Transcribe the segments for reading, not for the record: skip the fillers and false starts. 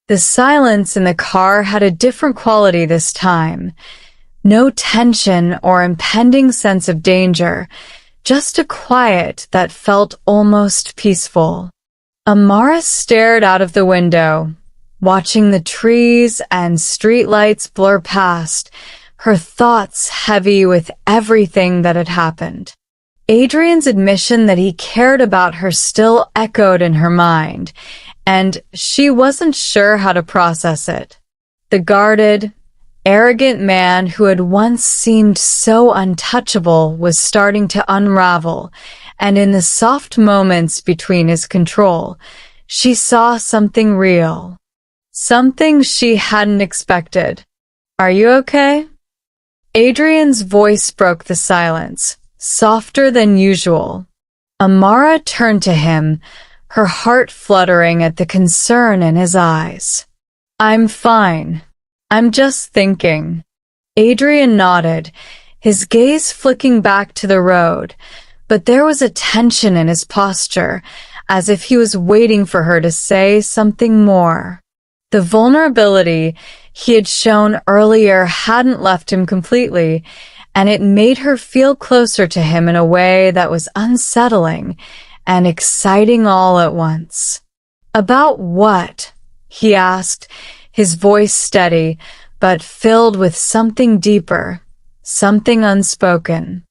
The silence in the car had a different quality this time. No tension or impending sense of danger, just a quiet that felt almost peaceful. Amara stared out of the window, watching the trees and streetlights blur past, her thoughts heavy with everything that had happened. Adrian's admission that he cared about her still echoed in her mind, and she wasn't sure how to process it. The guarded, arrogant man who had once seemed so untouchable was starting to unravel, and in the soft moments between his control, she saw something real. Something she hadn't expected. "Are you okay?" Adrian's voice broke the silence, softer than usual. Amara turned to him, her heart fluttering at the concern in his eyes. "I'm fine. I'm just thinking." Adrian nodded, his gaze flicking back to the road, but there was a tension in his posture, as if he was waiting for her to say something more. The vulnerability he had shown earlier hadn't left him completely, and it made her feel closer to him in a way that was unsettling and exciting all at once. "About what?" he asked, his voice steady, but filled with something deeper, something unspoken.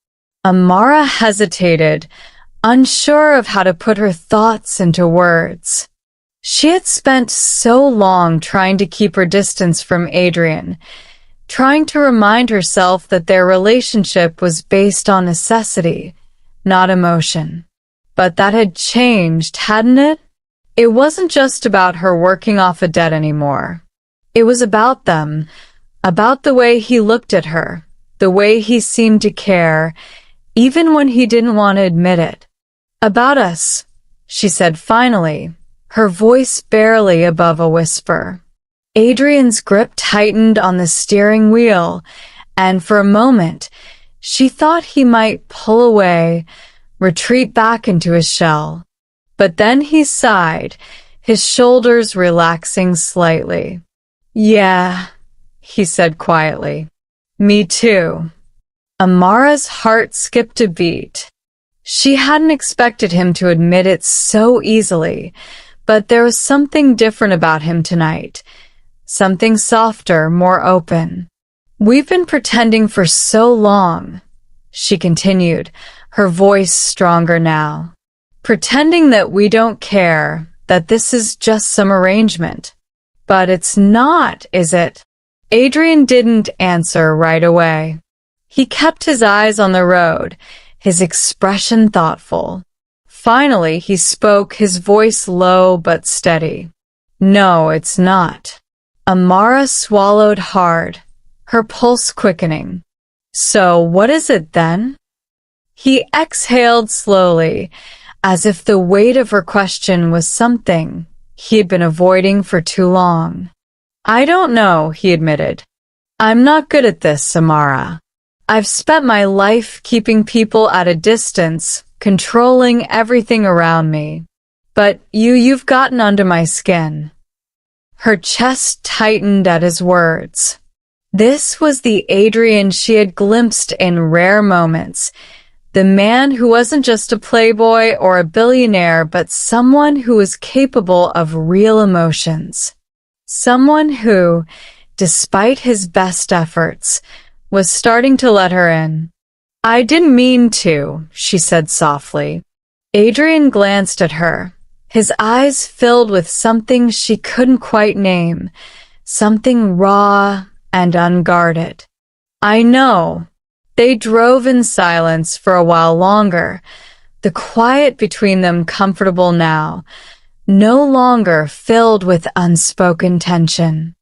Amara hesitated, unsure of how to put her thoughts into words. She had spent so long trying to keep her distance from Adrian, trying to remind herself that their relationship was based on necessity, not emotion. But that had changed, hadn't it? It wasn't just about her working off a debt anymore. It was about them, about the way he looked at her, the way he seemed to care, even when he didn't want to admit it. "About us," she said finally, her voice barely above a whisper. Adrian's grip tightened on the steering wheel, and for a moment, she thought he might pull away, retreat back into his shell. But then he sighed, his shoulders relaxing slightly. "Yeah," he said quietly. "Me too." Amara's heart skipped a beat. She hadn't expected him to admit it so easily, but there was something different about him tonight. Something softer, more open. "We've been pretending for so long," she continued, her voice stronger now. "Pretending that we don't care, that this is just some arrangement. But it's not, is it?" Adrian didn't answer right away. He kept his eyes on the road, his expression thoughtful. Finally, he spoke, his voice low but steady. "No, it's not." Amara swallowed hard, her pulse quickening. "So what is it then?" He exhaled slowly, as if the weight of her question was something he had been avoiding for too long. "I don't know," he admitted. "I'm not good at this, Amara. I've spent my life keeping people at a distance, controlling everything around me. But you've gotten under my skin." Her chest tightened at his words. This was the Adrian she had glimpsed in rare moments, the man who wasn't just a playboy or a billionaire, but someone who was capable of real emotions. Someone who, despite his best efforts, was starting to let her in. "I didn't mean to," she said softly. Adrian glanced at her, his eyes filled with something she couldn't quite name, something raw and unguarded. "I know." They drove in silence for a while longer, the quiet between them comfortable now, no longer filled with unspoken tension.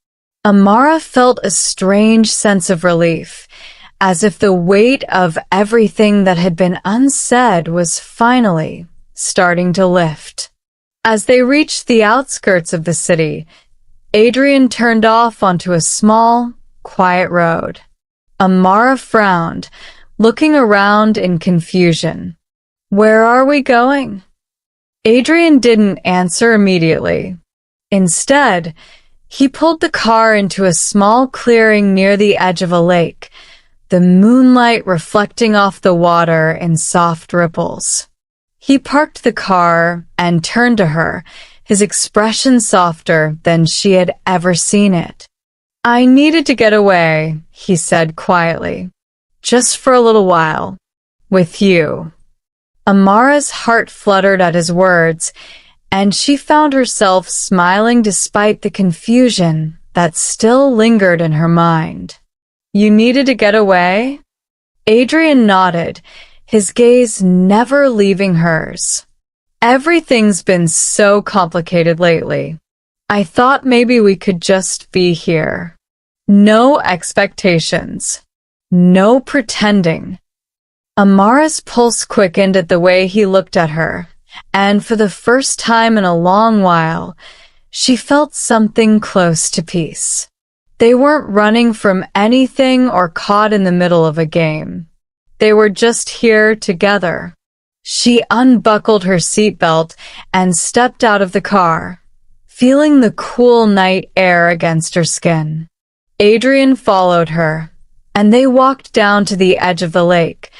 Amara felt a strange sense of relief, as if the weight of everything that had been unsaid was finally starting to lift. As they reached the outskirts of the city, Adrian turned off onto a small, quiet road. Amara frowned, looking around in confusion. "Where are we going?" Adrian didn't answer immediately. Instead, He pulled the car into a small clearing near the edge of a lake, the moonlight reflecting off the water in soft ripples. He parked the car and turned to her, his expression softer than she had ever seen it. "I needed to get away," he said quietly. "Just for a little while. With you." Amara's heart fluttered at his words, and she found herself smiling despite the confusion that still lingered in her mind. "You needed to get away?" Adrian nodded, his gaze never leaving hers. "Everything's been so complicated lately. I thought maybe we could just be here. No expectations. No pretending." Amara's pulse quickened at the way he looked at her, and for the first time in a long while, she felt something close to peace. They weren't running from anything or caught in the middle of a game. They were just here together. She unbuckled her seatbelt and stepped out of the car, feeling the cool night air against her skin. Adrian followed her, and they walked down to the edge of the lake,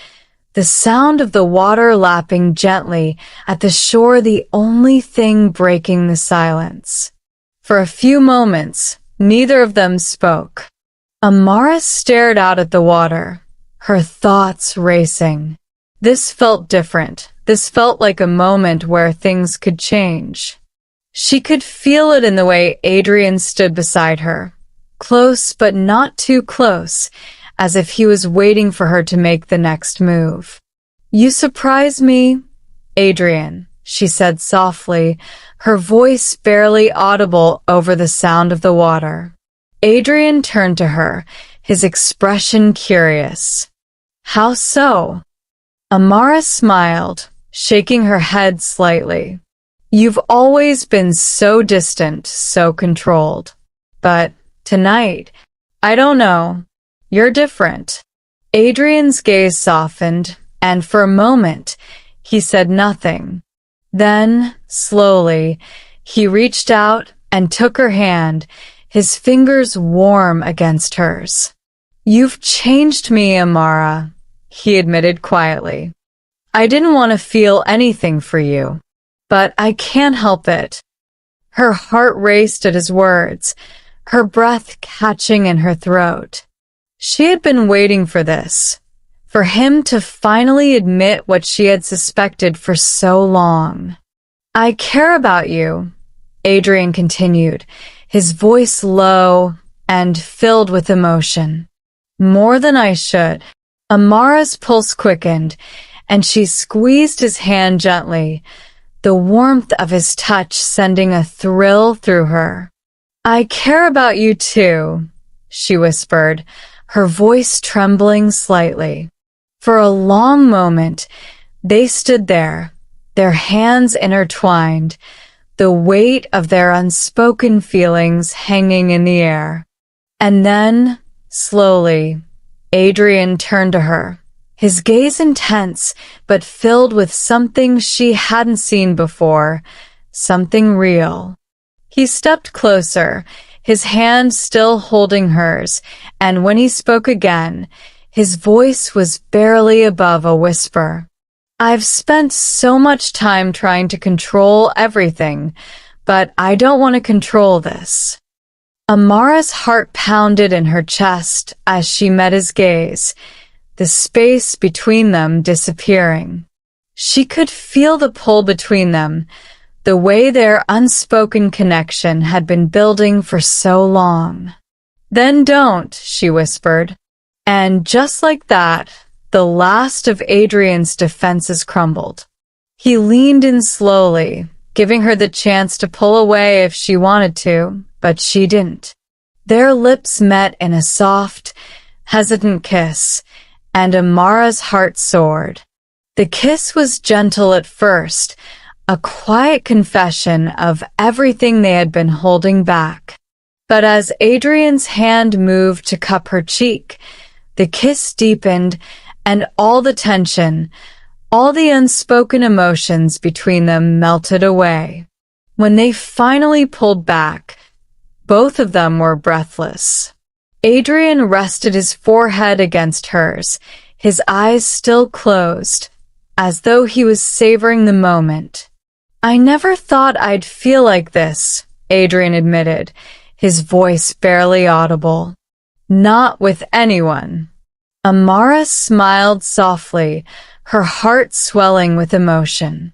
the sound of the water lapping gently at the shore the only thing breaking the silence. For a few moments, neither of them spoke. Amara stared out at the water, her thoughts racing. This felt different. This felt like a moment where things could change. She could feel it in the way Adrian stood beside her, close but not too close, as if he was waiting for her to make the next move. "You surprise me, Adrian," she said softly, her voice barely audible over the sound of the water. Adrian turned to her, his expression curious. "How so?" Amara smiled, shaking her head slightly. "You've always been so distant, so controlled. But tonight, I don't know. You're different." Adrian's gaze softened, and for a moment, he said nothing. Then, slowly, he reached out and took her hand, his fingers warm against hers. "You've changed me, Amara," he admitted quietly. "I didn't want to feel anything for you, but I can't help it." Her heart raced at his words, her breath catching in her throat. She had been waiting for this, for him to finally admit what she had suspected for so long. "I care about you," Adrian continued, his voice low and filled with emotion. "More than I should." Amara's pulse quickened, and she squeezed his hand gently, the warmth of his touch sending a thrill through her. "I care about you too," she whispered, her voice trembling slightly. For a long moment, they stood there, their hands intertwined, the weight of their unspoken feelings hanging in the air. And then, slowly, Adrian turned to her, his gaze intense but filled with something she hadn't seen before, something real. He stepped closer, his hand still holding hers, and when he spoke again, his voice was barely above a whisper. "I've spent so much time trying to control everything, but I don't want to control this." Amara's heart pounded in her chest as she met his gaze, the space between them disappearing. She could feel the pull between them, the way their unspoken connection had been building for so long. "Then don't," she whispered. And just like that, the last of Adrian's defenses crumbled. He leaned in slowly, giving her the chance to pull away if she wanted to, but she didn't. Their lips met in a soft, hesitant kiss, and Amara's heart soared. The kiss was gentle at first, a quiet confession of everything they had been holding back. But as Adrian's hand moved to cup her cheek, the kiss deepened, and all the tension, all the unspoken emotions between them melted away. When they finally pulled back, Both of them were breathless. Adrian rested his forehead against hers, his eyes still closed, as though he was savoring the moment. "I never thought I'd feel like this," Adrian admitted, his voice barely audible. "Not with anyone." Amara smiled softly, her heart swelling with emotion.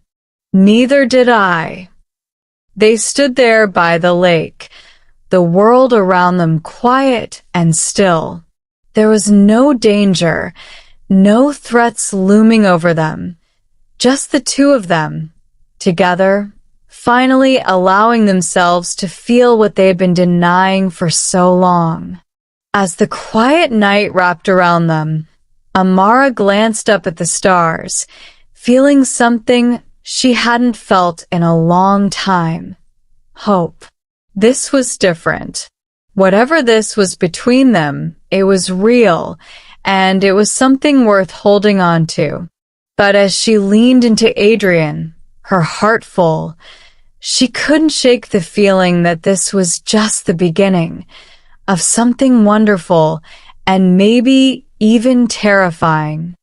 "Neither did I." They stood there by the lake, the world around them quiet and still. There was no danger, no threats looming over them, just the two of them, together, finally allowing themselves to feel what they had been denying for so long. As the quiet night wrapped around them, Amara glanced up at the stars, feeling something she hadn't felt in a long time. Hope. This was different. Whatever this was between them, it was real, and it was something worth holding on to. But as she leaned into Adrian, her heart full, she couldn't shake the feeling that this was just the beginning of something wonderful and maybe even terrifying.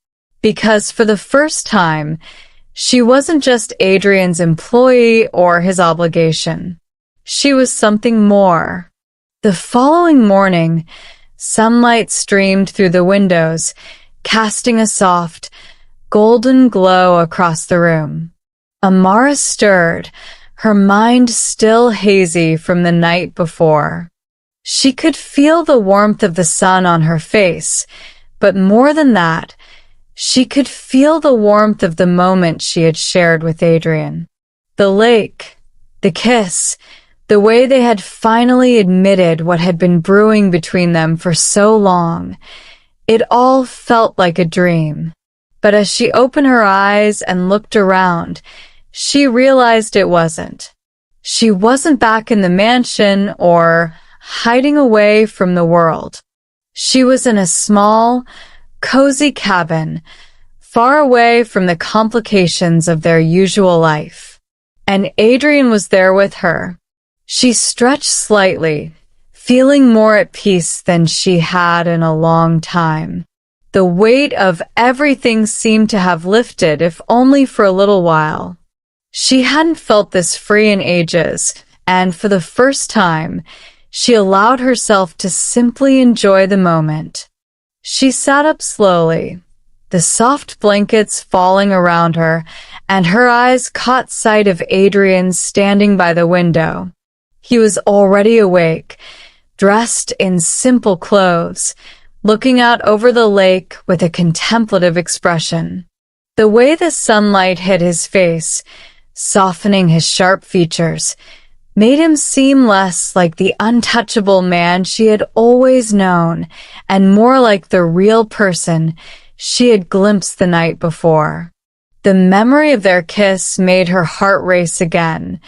Because for the first time, she wasn't just Adrian's employee or his obligation. She was something more. The following morning, sunlight streamed through the windows, casting a soft, golden glow across the room. Amara stirred, her mind still hazy from the night before. She could feel the warmth of the sun on her face, but more than that, she could feel the warmth of the moment she had shared with Adrian. The lake, the kiss, the way they had finally admitted what had been brewing between them for so long. It all felt like a dream. But as she opened her eyes and looked around, she realized it wasn't. She wasn't back in the mansion or hiding away from the world. She was in a small, cozy cabin, far away from the complications of their usual life. And Adrian was there with her. She stretched slightly, feeling more at peace than she had in a long time. The weight of everything seemed to have lifted, if only for a little while. She hadn't felt this free in ages, and for the first time, she allowed herself to simply enjoy the moment. She sat up slowly, the soft blankets falling around her, and her eyes caught sight of Adrian standing by the window. He was already awake, dressed in simple clothes, looking out over the lake with a contemplative expression. The way the sunlight hit his face, softening his sharp features, made him seem less like the untouchable man she had always known and more like the real person she had glimpsed the night before. The memory of their kiss made her heart race again,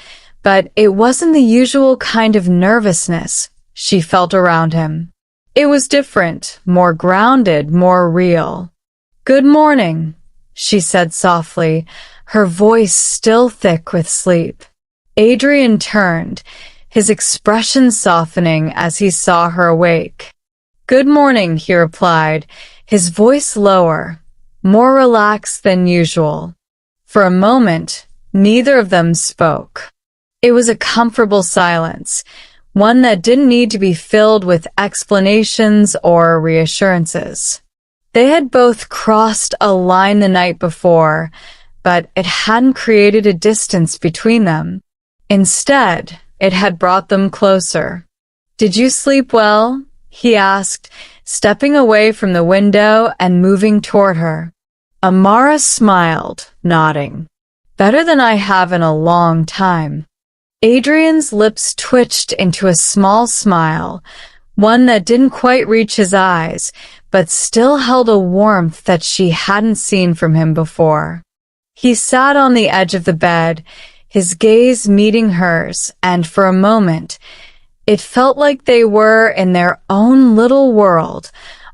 but it wasn't the usual kind of nervousness she felt around him. It was different, more grounded, more real. "Good morning," she said softly, her voice still thick with sleep. Adrian turned, his expression softening as he saw her awake. "Good morning," he replied, his voice lower, more relaxed than usual. For a moment, neither of them spoke. It was a comfortable silence, one that didn't need to be filled with explanations or reassurances. They had both crossed a line the night before, but it hadn't created a distance between them. Instead, it had brought them closer. "Did you sleep well?" he asked, stepping away from the window and moving toward her. Amara smiled, nodding. "Better than I have in a long time." Adrian's lips twitched into a small smile, one that didn't quite reach his eyes, but still held a warmth that she hadn't seen from him before. He sat on the edge of the bed, his gaze meeting hers, and for a moment, it felt like they were in their own little world,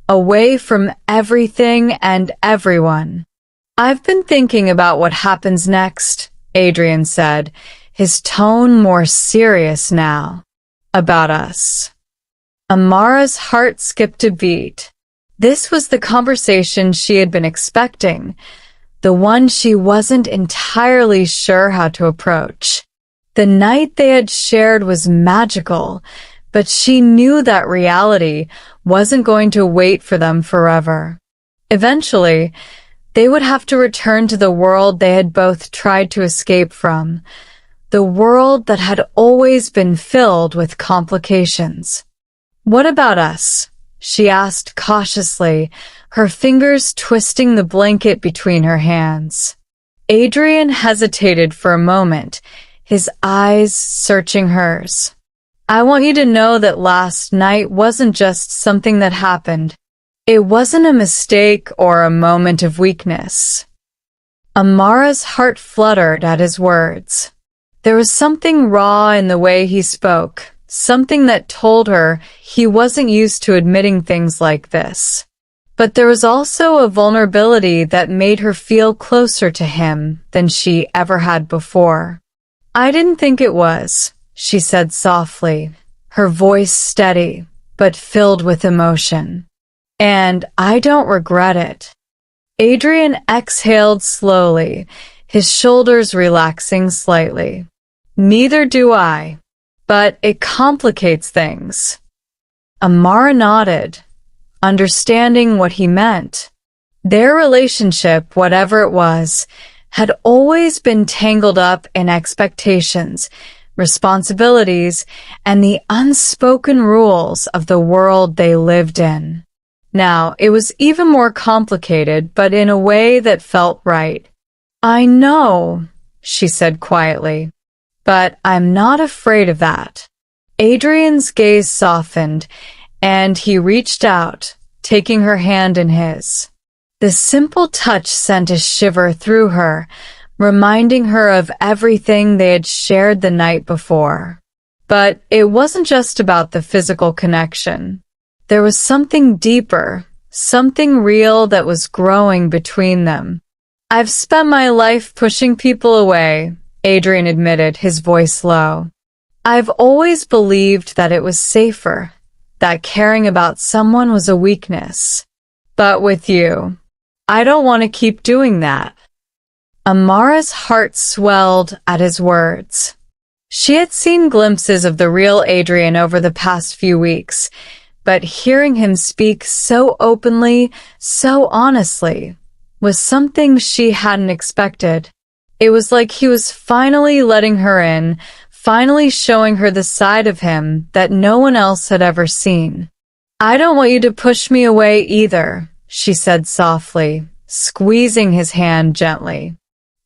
away from everything and everyone. "I've been thinking about what happens next," Adrian said, his tone more serious now. about us?" Amara's heart skipped a beat. This was the conversation she had been expecting, the one she wasn't entirely sure how to approach. The night they had shared was magical, but she knew that reality wasn't going to wait for them forever. Eventually, they would have to return to the world they had both tried to escape from, the world that had always been filled with complications. "What about us?" she asked cautiously, her fingers twisting the blanket between her hands. Adrian hesitated for a moment, his eyes searching hers. "I want you to know that last night wasn't just something that happened. It wasn't a mistake or a moment of weakness." Amara's heart fluttered at his words. There was something raw in the way he spoke, something that told her he wasn't used to admitting things like this. But there was also a vulnerability that made her feel closer to him than she ever had before. "I didn't think it was," she said softly, her voice steady, but filled with emotion. "And I don't regret it." Adrian exhaled slowly, his shoulders relaxing slightly. "Neither do I. But it complicates things." Amara nodded, understanding what he meant. Their relationship, whatever it was, had always been tangled up in expectations, responsibilities, and the unspoken rules of the world they lived in. Now, it was even more complicated, but in a way that felt right. "I know," she said quietly, "but I'm not afraid of that." Adrian's gaze softened, and he reached out, taking her hand in his. The simple touch sent a shiver through her, reminding her of everything they had shared the night before. But it wasn't just about the physical connection. There was something deeper, something real that was growing between them. "I've spent my life pushing people away," Adrian admitted, his voice low. "I've always believed that it was safer, that caring about someone was a weakness. But with you, I don't want to keep doing that." Amara's heart swelled at his words. She had seen glimpses of the real Adrian over the past few weeks, but hearing him speak so openly, so honestly, was something she hadn't expected. It was like he was finally letting her in, finally showing her the side of him that no one else had ever seen. "I don't want you to push me away either," she said softly, squeezing his hand gently.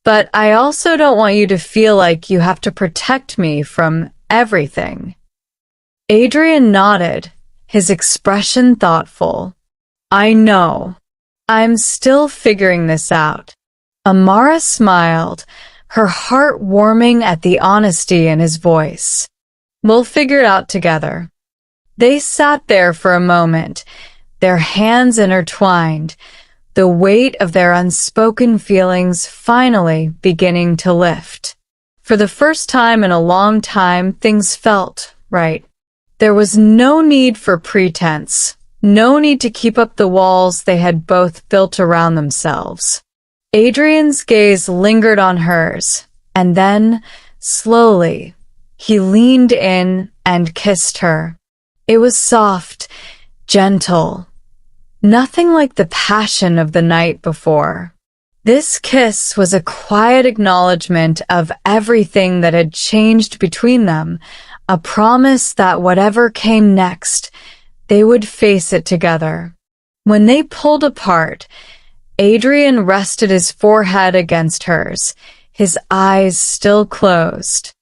"But I also don't want you to feel like you have to protect me from everything." Adrian nodded, his expression thoughtful. "I know. I'm still figuring this out." Amara smiled, her heart warming at the honesty in his voice. "We'll figure it out together." They sat there for a moment, their hands intertwined, the weight of their unspoken feelings finally beginning to lift. For the first time in a long time, things felt right. There was no need for pretense, no need to keep up the walls they had both built around themselves. Adrian's gaze lingered on hers, and then, slowly, he leaned in and kissed her. It was soft, gentle, nothing like the passion of the night before. This kiss was a quiet acknowledgement of everything that had changed between them, a promise that whatever came next, they would face it together. When they pulled apart, Adrian rested his forehead against hers, his eyes still closed.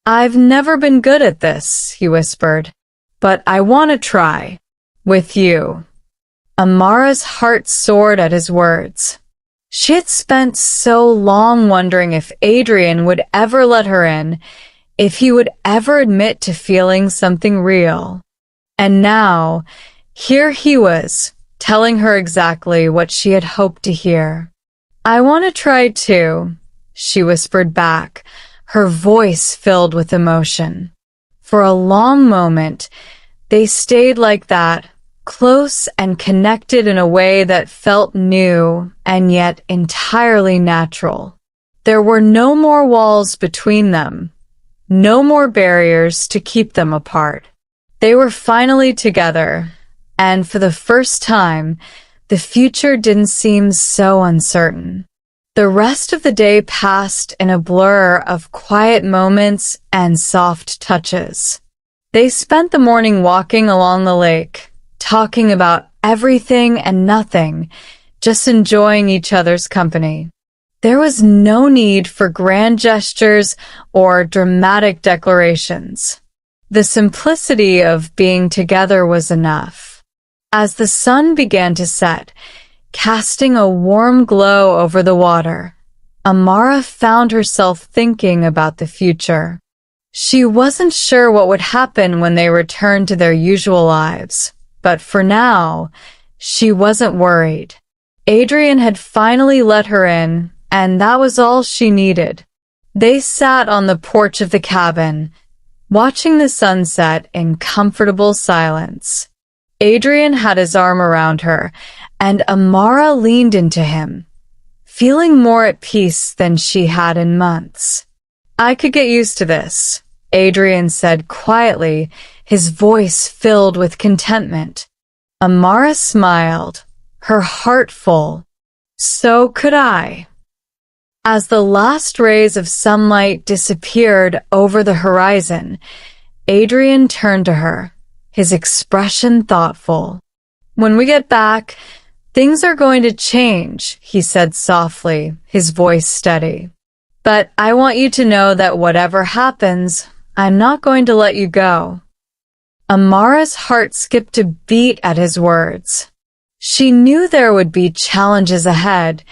"I've never been good at this," he whispered, "but I want to try. With you." Amara's heart soared at his words. She had spent so long wondering if Adrian would ever let her in, if he would ever admit to feeling something real. And now, here he was, telling her exactly what she had hoped to hear. "I want to try too," she whispered back, her voice filled with emotion. For a long moment, they stayed like that, close and connected in a way that felt new and yet entirely natural. There were no more walls between them, no more barriers to keep them apart. They were finally together, and for the first time, the future didn't seem so uncertain. The rest of the day passed in a blur of quiet moments and soft touches. They spent the morning walking along the lake, talking about everything and nothing, just enjoying each other's company. There was no need for grand gestures or dramatic declarations. The simplicity of being together was enough. As the sun began to set, casting a warm glow over the water, Amara found herself thinking about the future. She wasn't sure what would happen when they returned to their usual lives, but for now, she wasn't worried. Adrian had finally let her in, and that was all she needed. They sat on the porch of the cabin, watching the sunset in comfortable silence. Adrian had his arm around her, and Amara leaned into him, feeling more at peace than she had in months. "I could get used to this," Adrian said quietly, his voice filled with contentment. Amara smiled, her heart full. "So could I." As the last rays of sunlight disappeared over the horizon, Adrian turned to her, his expression thoughtful. "When we get back, things are going to change," he said softly, his voice steady. "But I want you to know that whatever happens, I'm not going to let you go." Amara's heart skipped a beat at his words. She knew there would be challenges ahead,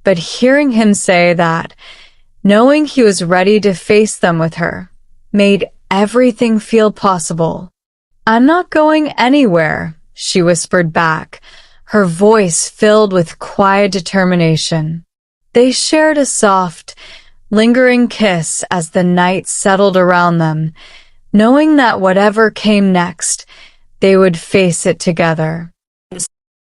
but hearing him say that, knowing he was ready to face them with her, made everything feel possible. "I'm not going anywhere," she whispered back, her voice filled with quiet determination. They shared a soft, lingering kiss as the night settled around them, knowing that whatever came next, they would face it together.